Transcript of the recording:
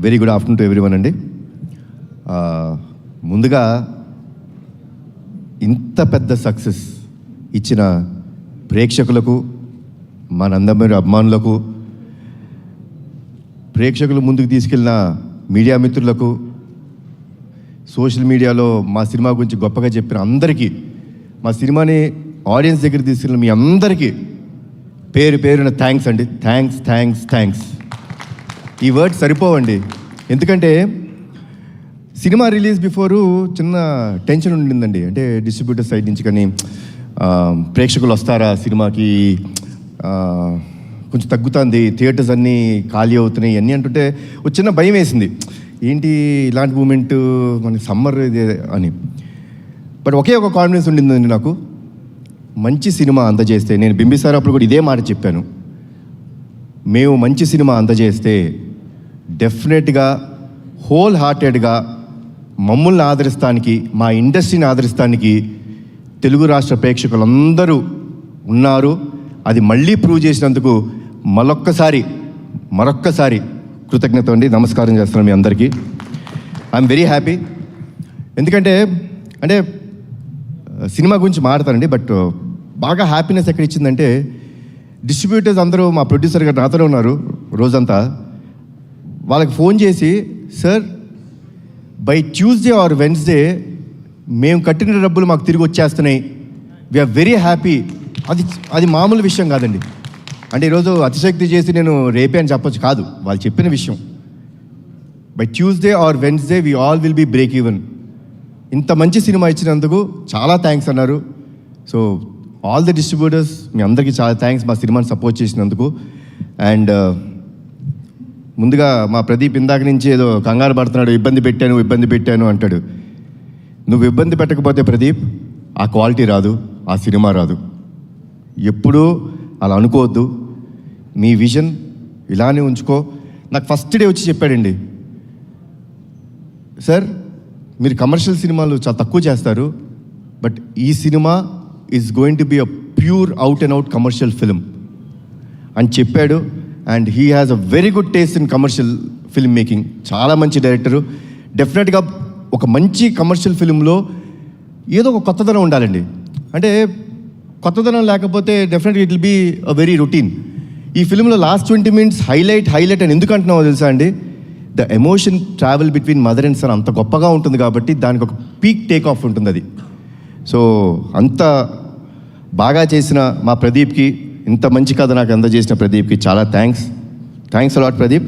Very good afternoon to everyone అండి. ముందుగా ఇంత పెద్ద సక్సెస్ ఇచ్చిన ప్రేక్షకులకు, మా నందమూరి అభిమానులకు, ప్రేక్షకులు ముందుకు తీసుకెళ్ళిన మీడియా మిత్రులకు, సోషల్ మీడియాలో మా సినిమా గురించి గొప్పగా చెప్పిన అందరికీ, మా సినిమాని ఆడియన్స్ దగ్గర తీసుకెళ్ళిన మీ అందరికీ పేరు పేరున థ్యాంక్స్ అండి. Thanks thanks thanks. ఈ వర్డ్ సరిపోవండి. ఎందుకంటే సినిమా రిలీజ్ బిఫోరు చిన్న టెన్షన్ ఉండిందండి. అంటే డిస్ట్రిబ్యూటర్ సైడ్ నుంచి కానీ ప్రేక్షకులు వస్తారా సినిమాకి, కొంచెం తగ్గుతుంది, థియేటర్స్ అన్నీ ఖాళీ అవుతున్నాయి అన్నీ అంటుంటే ఒక చిన్న భయం వేసింది. ఏంటి ఇలాంటి మూమెంట్ మనకి సమ్మర్ ఇది అని. బట్ ఒకే ఒక కాన్ఫిడెన్స్ ఉండిందండి నాకు. మంచి సినిమా అందజేస్తే, నేను బింబిసార్ అప్పుడు కూడా ఇదే మాట చెప్పాను, మేము మంచి సినిమా అందజేస్తే డెఫినెట్గా హోల్ హార్టెడ్గా మమ్మల్ని ఆదరిస్తానికి, మా ఇండస్ట్రీని ఆదరిస్తానికి తెలుగు రాష్ట్ర ప్రేక్షకులందరూ ఉన్నారు. అది మళ్ళీ ప్రూవ్ చేసినందుకు మరొక్కసారి కృతజ్ఞత అండి. నమస్కారం చేస్తున్నాను మీ అందరికీ. I'm very happy. ఎందుకంటే సినిమా గురించి మాట్లాడతానండి, బట్ బాగా హ్యాపీనెస్ ఎక్కడ ఇచ్చిందంటే డిస్ట్రిబ్యూటర్స్ అందరూ, మా ప్రొడ్యూసర్ గారు నాతోనే ఉన్నారు రోజంతా, వాళ్ళకి ఫోన్ చేసి, sir by Tuesday or Wednesday మేము కట్టిన డబ్బులు మాకు తిరిగి వచ్చేస్తున్నాయి, వీఆర్ వెరీ హ్యాపీ. అది మామూలు విషయం కాదండి. అంటే ఈరోజు అతిశక్తి చేసి నేను రేపే అని చెప్పొచ్చు కాదు, వాళ్ళు చెప్పిన విషయం. By Tuesday or Wednesday we all will be break even. ఇంత మంచి సినిమా ఇచ్చినందుకు చాలా థ్యాంక్స్ అన్నారు. సో ఆల్ ది డిస్ట్రిబ్యూటర్స్, మీ అందరికీ చాలా థ్యాంక్స్ మా సినిమాని సపోర్ట్ చేసినందుకు. అండ్ ముందుగా మా ప్రదీప్ ఇందాక నుంచి ఏదో కంగారు పడుతున్నాడు, ఇబ్బంది పెట్టాను అంటాడు. నువ్వు ఇబ్బంది పెట్టకపోతే ప్రదీప్ ఆ క్వాలిటీ రాదు, ఆ సినిమా రాదు. ఎప్పుడూ అలా అనుకోవద్దు. మీ విజన్ ఇలానే ఉంచుకో. నాకు ఫస్ట్ డే వచ్చి చెప్పాడండి, సార్ మీరు కమర్షియల్ సినిమాలు చాలా తక్కువ చేస్తారు, బట్ ఈ cinema is going to be a pure out and out commercial film అని చెప్పాడు. And he has a very good taste in commercial film making. చాలా మంచి డైరెక్టరు. డెఫినెట్గా ఒక మంచి కమర్షియల్ ఫిల్మ్లో ఏదో ఒక కొత్తదనం ఉండాలండి. అంటే కొత్తదనం లేకపోతే డెఫినెట్గా it will be a very routine. ఈ ఫిల్మ్లో లాస్ట్ 20 minutes హైలైట్ అని ఎందుకు అంటున్నావో తెలుసా అండి? The emotion travel between mother and son అంత గొప్పగా ఉంటుంది కాబట్టి దానికి ఒక పీక్ టేక్ ఆఫ్ ఉంటుంది అది. సో అంత బాగా చేసిన మా ప్రదీప్కి, ఇంత మంచి కథ నాకు అందజేసిన ప్రదీప్కి చాలా థ్యాంక్స్ అలాట్ ప్రదీప్.